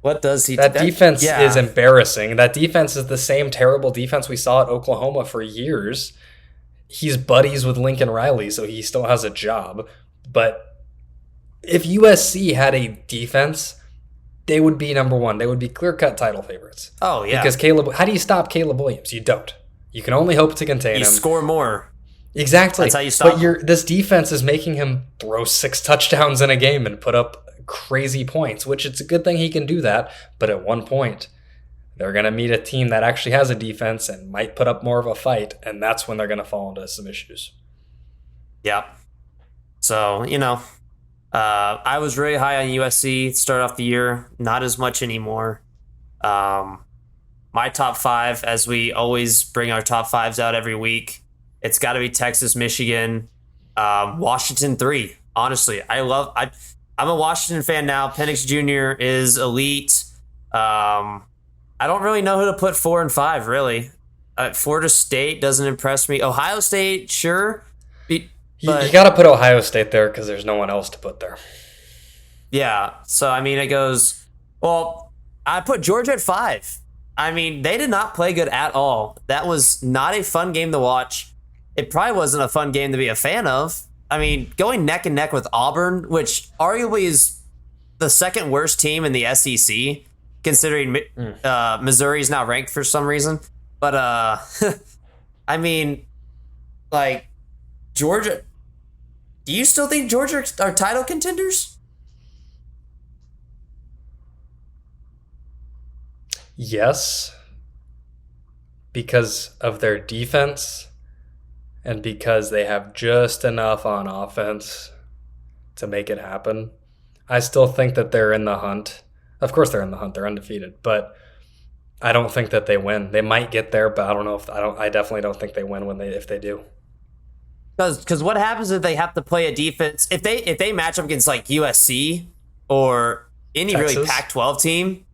Speaker 2: What does he do?
Speaker 1: That defense is embarrassing. That defense is the same terrible defense we saw at Oklahoma for years. He's buddies with Lincoln Riley, so he still has a job. But if USC had a defense, they would be number 1. They would be clear-cut title favorites.
Speaker 2: Oh, yeah.
Speaker 1: Because how do you stop Caleb Williams? You don't. You can only hope to contain him.
Speaker 2: You score more.
Speaker 1: Exactly.
Speaker 2: That's how you stop him.
Speaker 1: But this defense is making him throw 6 touchdowns in a game and put up crazy points, which it's a good thing he can do that. But at one point, they're going to meet a team that actually has a defense and might put up more of a fight, and that's when they're going to fall into some issues.
Speaker 2: Yeah. So, I was really high on USC to start off the year. Not as much anymore. My top 5, as we always bring our top 5s out every week, it's got to be Texas, Michigan, Washington 3. Honestly, I'm a Washington fan now. Penix Jr. is elite. I don't really know who to put 4 and 5, really. Florida State doesn't impress me. Ohio State, sure.
Speaker 1: You got to put Ohio State there because there's no one else to put there.
Speaker 2: Yeah. So, it goes, well, I put Georgia at 5. They did not play good at all. That was not a fun game to watch. It probably wasn't a fun game to be a fan of. Going neck and neck with Auburn, which arguably is the second worst team in the SEC, considering Missouri is now ranked for some reason. But, Georgia, do you still think Georgia are title contenders?
Speaker 1: Yes, because of their defense and because they have just enough on offense to make it happen. I still think that they're in the hunt. Of course they're in the hunt. They're undefeated, but I don't think that they win. They might get there, but I don't know if I definitely don't think they win if they do.
Speaker 2: Because what happens if they have to play a defense? If they match up against like USC or any
Speaker 1: Texas?
Speaker 2: really Pac-12 team,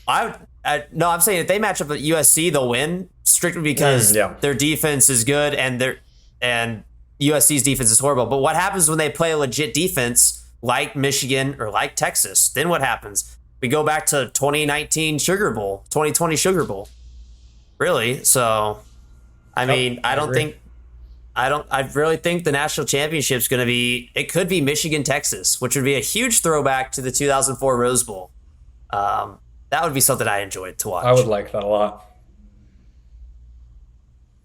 Speaker 2: I'm saying if they match up with USC, they'll win strictly because their defense is good and USC's defense is horrible. But what happens when they play a legit defense like Michigan or like Texas? Then what happens? We go back to 2019 Sugar Bowl, 2020 Sugar Bowl. Really? So, I really think the national championship is going to be, it could be Michigan, Texas, which would be a huge throwback to the 2004 Rose Bowl. That would be something I enjoyed to watch.
Speaker 1: I would like that a lot.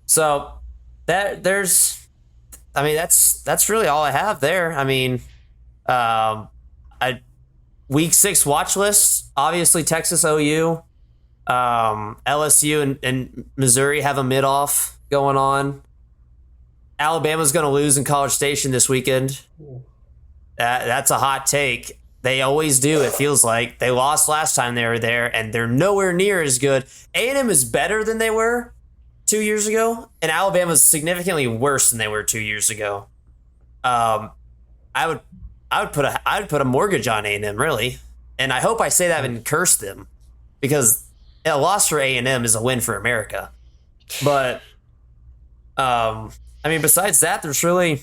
Speaker 2: So that's really all I have there. Week 6 watch list, obviously Texas, OU, LSU and Missouri have a mid-off going on. Alabama's going to lose in College Station this weekend. That's a hot take. They always do, it feels like. They lost last time they were there, and they're nowhere near as good. A&M is better than they were 2 years ago, and Alabama's significantly worse than they were 2 years ago. I would put a mortgage on A&M, really. And I hope I say that and curse them, because a loss for A&M is a win for America. But, besides that, there's really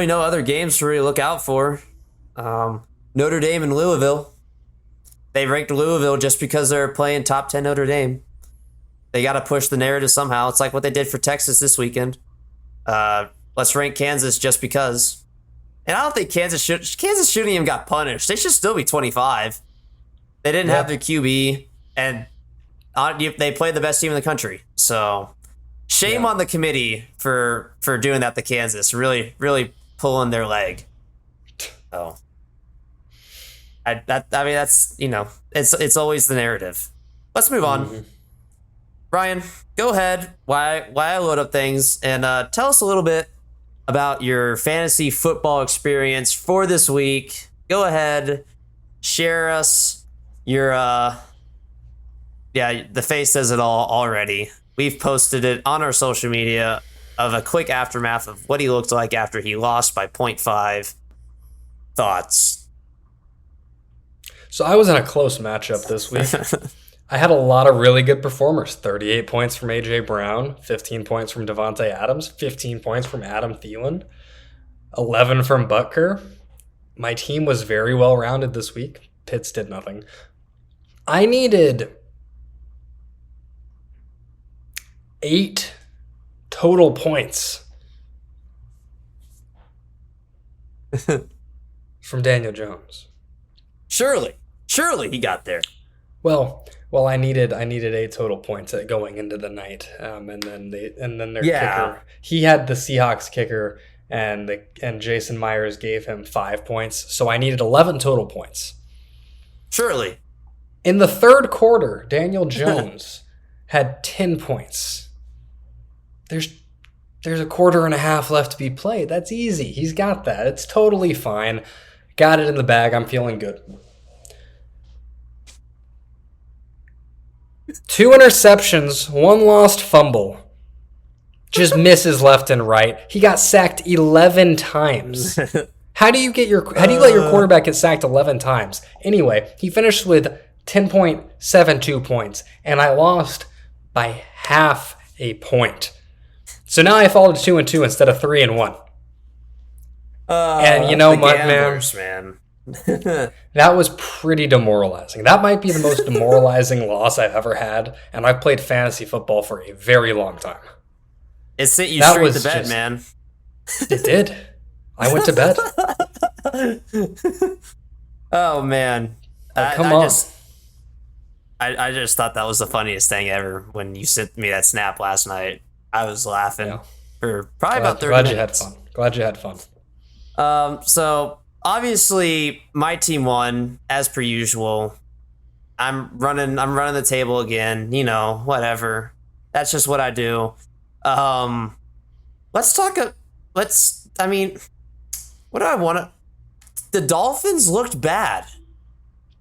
Speaker 2: no other games to really look out for. Notre Dame and Louisville. They ranked Louisville just because they're playing top 10 Notre Dame. They got to push the narrative somehow. It's like what they did for Texas this weekend. Let's rank Kansas just because. And I don't think Kansas shouldn't even got punished. They should still be 25. They didn't have their QB, and they played the best team in the country. So shame on the committee for doing that to Kansas. Really, really pulling their leg. So that's it's always the narrative. Let's move on. Mm-hmm. Brian, go ahead. Why I load up things and tell us a little bit about your fantasy football experience for this week. Go ahead, share us your the face says it all already. We've posted it on our social media of a quick aftermath of what he looked like after he lost by 0.5. Thoughts?
Speaker 1: So I was in a close matchup this week. I had a lot of really good performers. 38 points from A.J. Brown, 15 points from Devontae Adams, 15 points from Adam Thielen, 11 from Butker. My team was very well-rounded this week. Pitts did nothing. I needed 8 total points from Daniel Jones. Surely
Speaker 2: he got there.
Speaker 1: Well, I needed 8 total points going into the night, and then their kicker. He had the Seahawks kicker, and Jason Myers gave him 5 points, so I needed 11 total points.
Speaker 2: Surely.
Speaker 1: In the third quarter, Daniel Jones had 10 points. There's a quarter and a half left to be played. That's easy. He's got that. It's totally fine. Got it in the bag. I'm feeling good. 2 interceptions, 1 lost fumble. Just misses left and right. He got sacked 11 times. How do you let your quarterback get sacked 11 times? Anyway, he finished with 10.72 points, and I lost by half a point. So now I fall to 2-2 instead of 3-1. And you know what, man? That was pretty demoralizing. That might be the most demoralizing loss I've ever had, and I've played fantasy football for a very long time.
Speaker 2: It sent you straight to bed, man.
Speaker 1: It did. I went to bed.
Speaker 2: Oh, man.
Speaker 1: Come on.
Speaker 2: I just thought that was the funniest thing ever when you sent me that snap last night. I was laughing for probably about 30 minutes.
Speaker 1: Glad you had fun.
Speaker 2: So, obviously, my team won, as per usual. I'm running the table again. You know, whatever. That's just what I do. What do I want to... The Dolphins looked bad.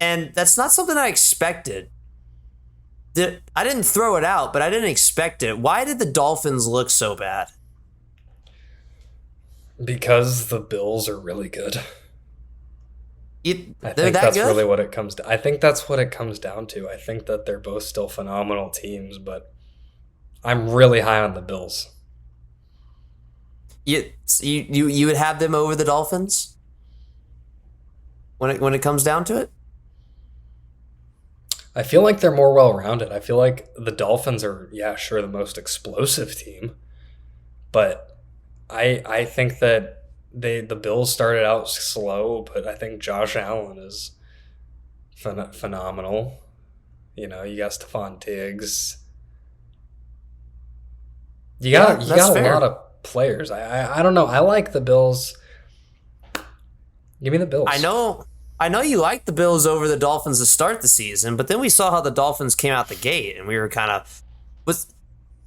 Speaker 2: And that's not something I expected. I didn't throw it out, but I didn't expect it. Why did the Dolphins look so bad?
Speaker 1: Because the Bills are really good.
Speaker 2: I
Speaker 1: think that's really what it comes to. I think that's what it comes down to. I think that they're both still phenomenal teams, but I'm really high on the Bills.
Speaker 2: You would have them over the Dolphins when it comes down to it?
Speaker 1: I feel like they're more well-rounded. I feel like the Dolphins are, the most explosive team, but I think that the Bills started out slow, but I think Josh Allen is phenomenal. You know, you got Stephon Diggs. You got a lot of players. I don't know. I like the Bills. Give me the Bills.
Speaker 2: I know you like the Bills over the Dolphins to start the season, but then we saw how the Dolphins came out the gate, and we were kind of...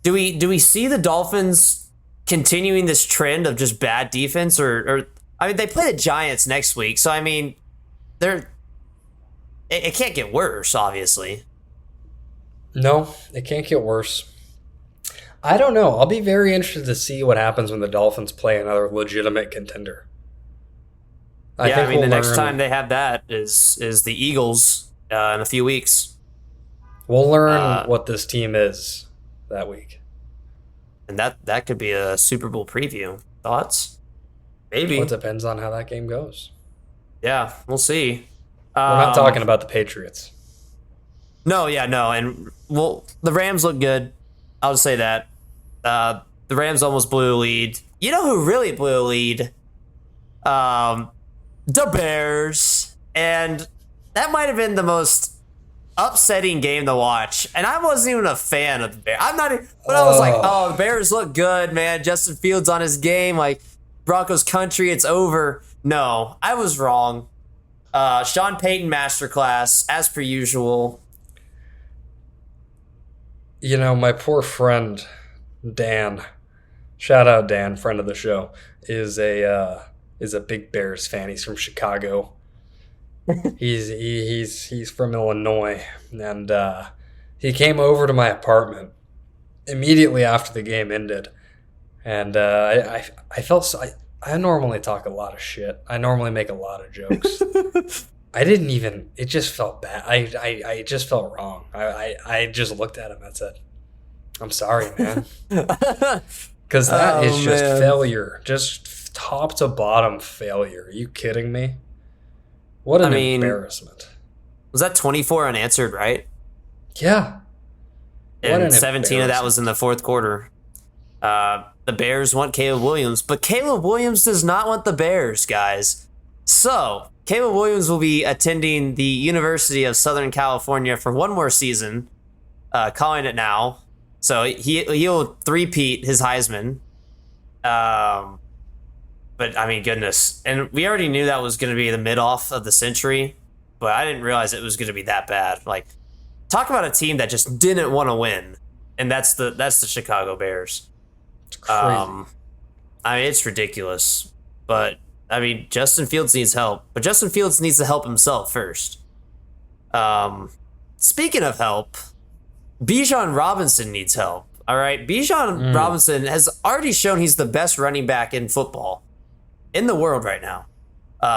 Speaker 2: Do we see the Dolphins continuing this trend of just bad defense, or I mean, they play the Giants next week, so I mean, it can't get worse, obviously.
Speaker 1: No, it can't get worse. I don't know. I'll be very interested to see what happens when the Dolphins play another legitimate contender.
Speaker 2: I mean, the next time they have that is the Eagles in a few weeks.
Speaker 1: We'll learn what this team is that week.
Speaker 2: And that could be a Super Bowl preview. Thoughts? Maybe.
Speaker 1: Well, it depends on how that game goes.
Speaker 2: Yeah, we'll see.
Speaker 1: We're not talking about the Patriots.
Speaker 2: No. And, the Rams look good. I'll just say that. The Rams almost blew a lead. You know who really blew a lead? The Bears. And that might have been the most upsetting game to watch. And I wasn't even a fan of the Bears. I was like, the Bears look good, man. Justin Fields on his game. Like, Broncos country, it's over. No, I was wrong. Sean Payton masterclass, as per usual.
Speaker 1: You know, my poor friend, Dan, shout out Dan, friend of the show, is a big Bears fan. He's from Chicago. He's from Illinois, and he came over to my apartment immediately after the game ended, and I felt so, I normally talk a lot of shit. I normally make a lot of jokes. It just felt bad. I just felt wrong. I just looked at him and said, I'm sorry, man. Because that is just failure. Just top to bottom failure. Are you kidding me? What an embarrassment.
Speaker 2: Was that 24 unanswered, right?
Speaker 1: Yeah.
Speaker 2: And 17 of that was in the fourth quarter. The Bears want Caleb Williams, but Caleb Williams does not want the Bears, guys. So, Caleb Williams will be attending the University of Southern California for one more season, calling it now. So, he'll three-peat his Heisman. But, I mean, goodness. And we already knew that was going to be the mid-off of the century but I didn't realize it was going to be that bad. Like, talk about a team that just didn't want to win, and that's the Chicago Bears.
Speaker 1: It's crazy.
Speaker 2: I mean, it's ridiculous. But I mean, Justin Fields needs help, but Justin Fields needs to help himself first. Speaking of help, Bijan Robinson needs help. All right, Bijan Robinson has already shown he's the best running back in football in the world right now.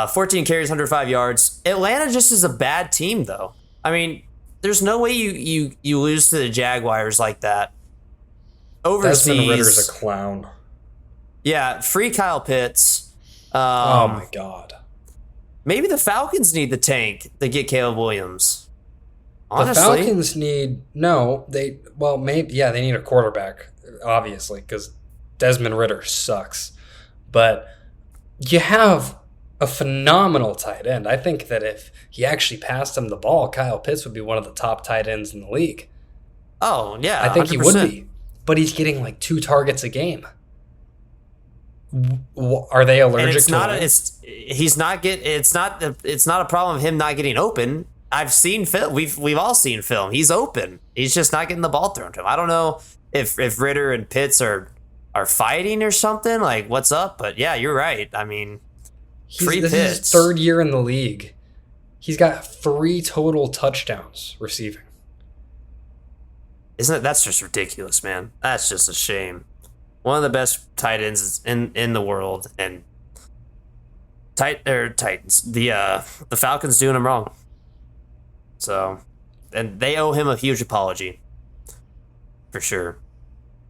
Speaker 2: 14 carries, 105 yards. Atlanta just is a bad team, though. I mean, there's no way you lose to the Jaguars like that. Overseas,
Speaker 1: Desmond Ritter's a clown.
Speaker 2: Yeah, free Kyle Pitts.
Speaker 1: Oh my God.
Speaker 2: Maybe the Falcons need the tank to get Caleb Williams. Honestly.
Speaker 1: The Falcons need they need a quarterback, obviously, because Desmond Ridder sucks. But you have a phenomenal tight end. I think that if he actually passed him the ball, Kyle Pitts would be one of the top tight ends in the league.
Speaker 2: Oh yeah,
Speaker 1: I think
Speaker 2: 100%.
Speaker 1: he would be. But he's getting like 2 targets a game. Are they allergic to him?
Speaker 2: It's not a problem of him not getting open. I've seen film. We've all seen film. He's open. He's just not getting the ball thrown to him. I don't know if Ridder and Pitts are fighting or something. Like, what's up? But yeah, you're right. I mean,
Speaker 1: this is his 3rd year in the league. He's got 3 total touchdowns receiving.
Speaker 2: That's just ridiculous, man. That's just a shame. One of the best tight ends in the world, and Titans. The Falcons doing him wrong. So, and they owe him a huge apology, for sure.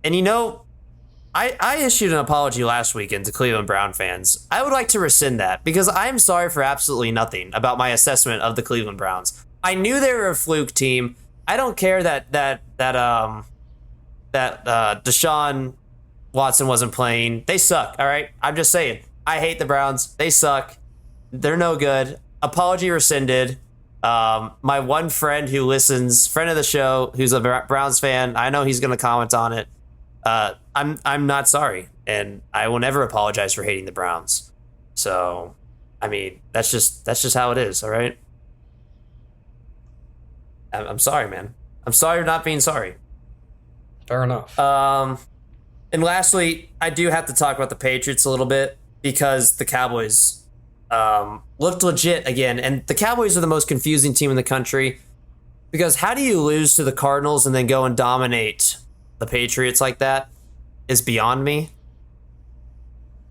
Speaker 2: And I issued an apology last weekend to Cleveland Brown fans. I would like to rescind that because I am sorry for absolutely nothing about my assessment of the Cleveland Browns. I knew they were a fluke team. I don't care that Deshaun Watson wasn't playing. They suck, all right? I'm just saying. I hate the Browns. They suck. They're no good. Apology rescinded. My one friend who listens, friend of the show, who's a Browns fan, I know he's going to comment on it. I'm not sorry, and I will never apologize for hating the Browns. So, I mean, that's just how it is, all right? I'm sorry, man. I'm sorry for not being sorry.
Speaker 1: Fair enough.
Speaker 2: And lastly, I do have to talk about the Patriots a little bit because the Cowboys looked legit again. And the Cowboys are the most confusing team in the country because how do you lose to the Cardinals and then go and dominate the Patriots like that is beyond me.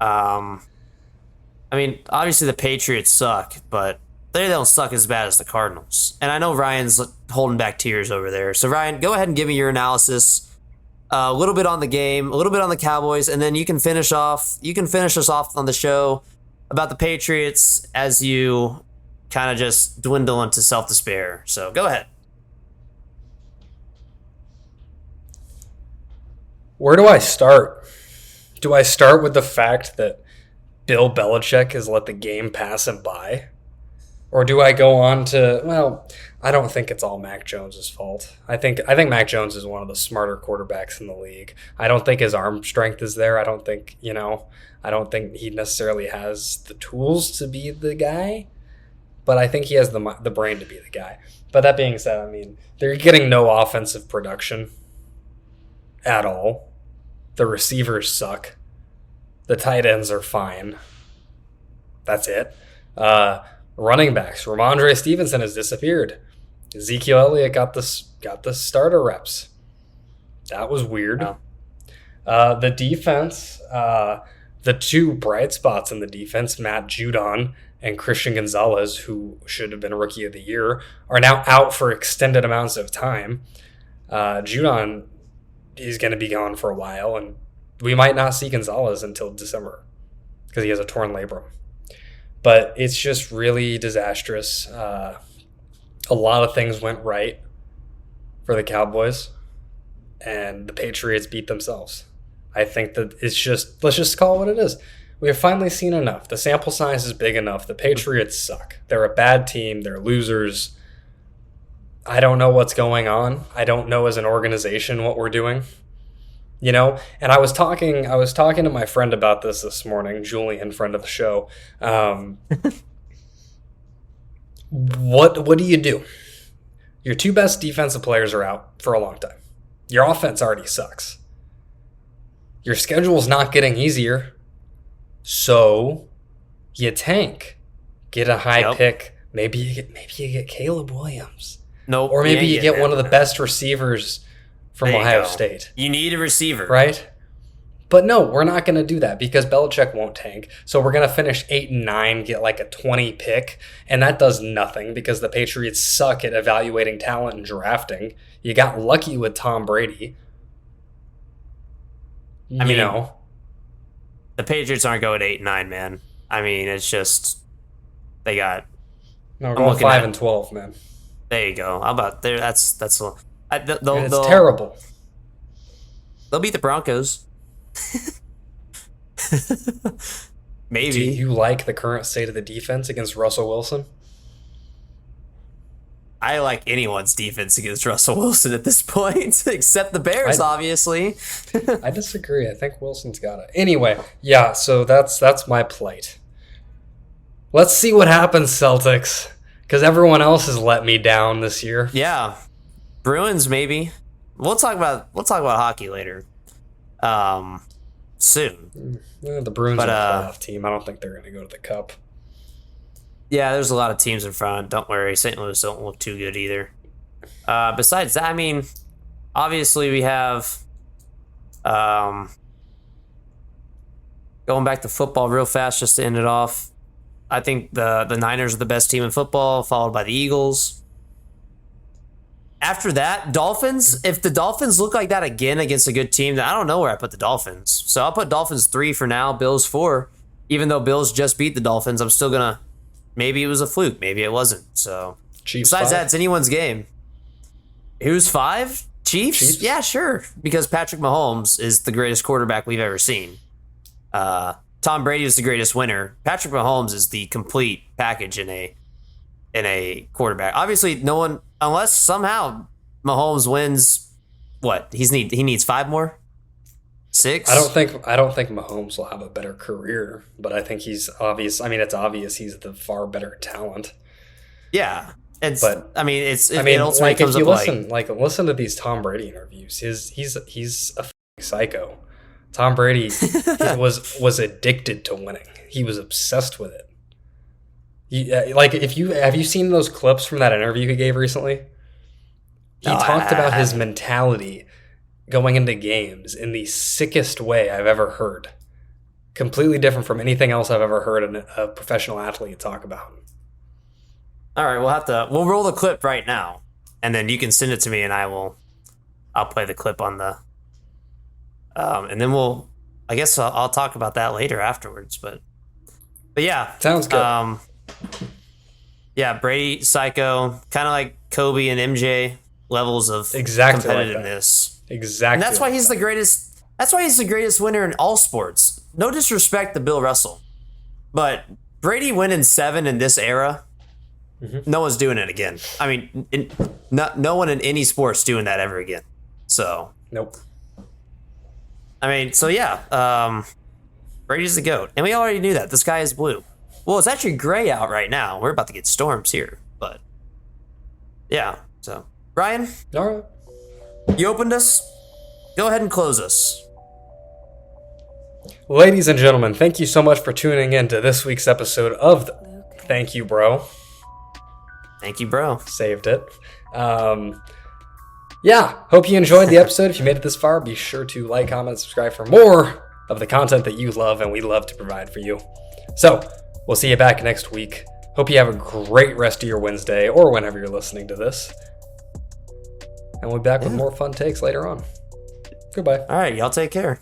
Speaker 2: I mean, obviously the Patriots suck, but they don't suck as bad as the Cardinals. And I know Ryan's holding back tears over there. So Ryan, go ahead and give me your analysis. A little bit on the game, a little bit on the Cowboys, and then you can finish us off on the show about the Patriots as you kind of just dwindle into self-despair. So go ahead.
Speaker 1: Where do I start? Do I start with the fact that Bill Belichick has let the game pass him by? Or do I go on to, well, I don't think it's all Mac Jones' fault. I think Mac Jones is one of the smarter quarterbacks in the league. I don't think his arm strength is there. I don't think he necessarily has the tools to be the guy, but I think he has the brain to be the guy. But that being said, I mean, they're getting no offensive production at all. The receivers suck. The tight ends are fine. That's it. Running backs. Ramondre Stevenson has disappeared. Ezekiel Elliott got the starter reps. That was weird. Wow. The defense, the 2 bright spots in the defense, Matt Judon and Christian Gonzalez, who should have been Rookie of the Year, are now out for extended amounts of time. Judon is going to be gone for a while, and we might not see Gonzalez until December because he has a torn labrum. But it's just really disastrous. A lot of things went right for the Cowboys, and the Patriots beat themselves. I think that let's just call it what it is. We have finally seen enough. The sample size is big enough. The Patriots suck. They're a bad team. They're losers. I don't know what's going on. I don't know as an organization what we're doing. You know, and I was talking to my friend about this morning, Julian, friend of the show. what do you do? Your two best defensive players are out for a long time. Your offense already sucks. Your schedule's not getting easier. So you tank. Get a high pick. Maybe you get Caleb Williams.
Speaker 2: Nope.
Speaker 1: Or maybe you get one of the best receivers from Ohio State.
Speaker 2: You need a receiver.
Speaker 1: Right? But no, we're not going to do that because Belichick won't tank. So we're going to finish 8-9, get like a 20 pick, and that does nothing because the Patriots suck at evaluating talent and drafting. You got lucky with Tom Brady.
Speaker 2: I mean, the Patriots aren't going 8-9, man. I mean, it's just they got.
Speaker 1: No, we're going 5-12, man.
Speaker 2: There you go. How about there? That's
Speaker 1: it's terrible.
Speaker 2: They'll beat the Broncos. Maybe.
Speaker 1: Do you like the current state of the defense against Russell Wilson?
Speaker 2: I like anyone's defense against Russell Wilson at this point, except the Bears, obviously.
Speaker 1: I disagree. I think Wilson's got it. Anyway, yeah, so that's my plight. Let's see what happens, Celtics, because everyone else has let me down this year.
Speaker 2: Yeah, Bruins maybe. We'll talk about hockey later. Soon.
Speaker 1: The Bruins are a playoff team. I don't think they're going to go to the Cup.
Speaker 2: Yeah, there's a lot of teams in front. Don't worry. St. Louis don't look too good either. Besides that, I mean, obviously we have going back to football real fast just to end it off. I think the Niners are the best team in football, followed by the Eagles. After that, Dolphins. If the Dolphins look like that again against a good team, then I don't know where I put the Dolphins. So I'll put Dolphins 3 for now, Bills 4. Even though Bills just beat the Dolphins, I'm still gonna. Maybe it was a fluke. Maybe it wasn't. So
Speaker 1: Chiefs
Speaker 2: besides
Speaker 1: 5?
Speaker 2: that, it's anyone's game. Who's 5? Chiefs? Yeah, sure. Because Patrick Mahomes is the greatest quarterback we've ever seen. Tom Brady is the greatest winner. Patrick Mahomes is the complete package in a quarterback. Obviously, no one, unless somehow Mahomes wins, what? He needs 5 more? 6?
Speaker 1: I don't think Mahomes will have a better career, but I think he's obvious. I mean, it's obvious he's the far better talent.
Speaker 2: Yeah. It
Speaker 1: Like if you listen to these Tom Brady interviews, he's a psycho. Tom Brady was addicted to winning. He was obsessed with it. Have you seen those clips from that interview he gave recently? He talked about his mentality going into games in the sickest way I've ever heard. Completely different from anything else I've ever heard a professional athlete talk about.
Speaker 2: All right, we'll roll the clip right now, and then you can send it to me, and I'll play the clip on the, and then I guess I'll talk about that later afterwards, but yeah,
Speaker 1: sounds good.
Speaker 2: Yeah, Brady, psycho, kind of like Kobe and MJ levels of competitiveness.
Speaker 1: Exactly,
Speaker 2: and that's why he's the greatest. That's why he's the greatest winner in all sports. No disrespect to Bill Russell, but Brady winning 7 in this era. Mm-hmm. No one's doing it again. I mean, no one in any sport's doing that ever again. So
Speaker 1: nope.
Speaker 2: I mean, so yeah, Brady's the GOAT, and we already knew that. The sky is blue. Well, it's actually gray out right now. We're about to get storms here, but yeah. So Brian,
Speaker 1: all right,
Speaker 2: you opened us. Go ahead and close us.
Speaker 1: Ladies and gentlemen, thank you so much for tuning in to this week's episode of Thank You, Bro.
Speaker 2: Thank you, bro.
Speaker 1: Saved it. Yeah, hope you enjoyed the episode. If you made it this far, be sure to like, comment, subscribe for more of the content that you love and we love to provide for you. So, we'll see you back next week. Hope you have a great rest of your Wednesday or whenever you're listening to this. And we'll be back with more fun takes later on. Goodbye.
Speaker 2: All right, y'all take care.